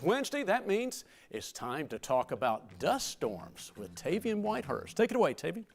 Wednesday, that means it's time to talk about dust storms with Tavian Whitehurst. Take it away, Tavian.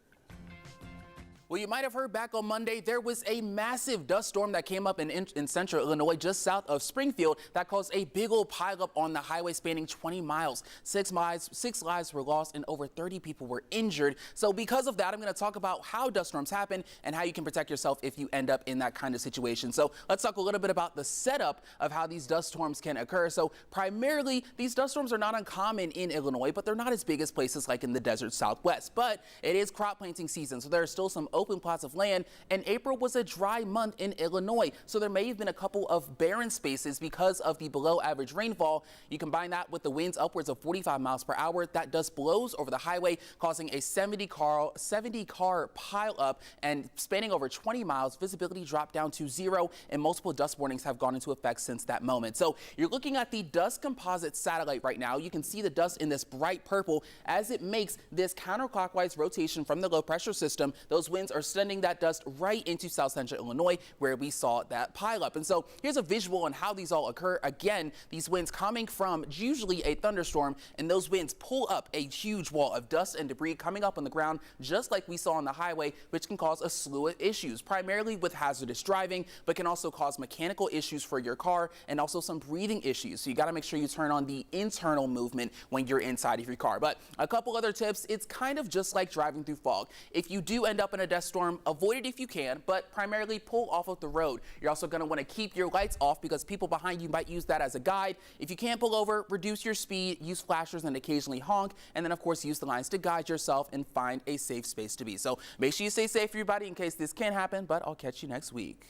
Well, you might have heard back on Monday, there was a massive dust storm that came up in central Illinois, just south of Springfield, that caused a big old pileup on the highway spanning 20 miles. Six lives were lost and over 30 people were injured. So because of that, I'm going to talk about how dust storms happen and how you can protect yourself if you end up in that kind of situation. So let's talk a little bit about the setup of how these dust storms can occur. So primarily, these dust storms are not uncommon in Illinois, but they're not as big as places like in the desert Southwest. But it is crop planting season, so there are still some open plots of land, and April was a dry month in Illinois, so there may have been a couple of barren spaces because of the below average rainfall. You combine that with the winds upwards of 45 miles per hour, that dust blows over the highway, causing a 70 car pile up and spanning over 20 miles. Visibility dropped down to 0, and multiple dust warnings have gone into effect since that moment. So you're looking at the dust composite satellite right now. You can see the dust in this bright purple as it makes this counterclockwise rotation from the low pressure system. Those winds are sending that dust right into south central Illinois, where we saw that pileup. And so here's a visual on how these all occur. Again, these winds coming from usually a thunderstorm, and those winds pull up a huge wall of dust and debris coming up on the ground, just like we saw on the highway, which can cause a slew of issues, primarily with hazardous driving, but can also cause mechanical issues for your car and also some breathing issues. So you got to make sure you turn on the internal movement when you're inside of your car. But a couple other tips, it's kind of just like driving through fog. If you do end up in a dust storm, avoid it if you can, but primarily pull off of the road. You're also going to want to keep your lights off because people behind you might use that as a guide. If you can't pull over, reduce your speed, use flashers and occasionally honk, and then of course use the lines to guide yourself and find a safe space to be. So make sure you stay safe, everybody, in case this can happen, but I'll catch you next week.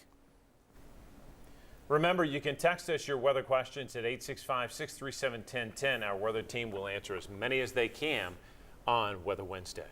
Remember, you can text us your weather questions at 865-637-1010. Our weather team will answer as many as they can on Weather Wednesday.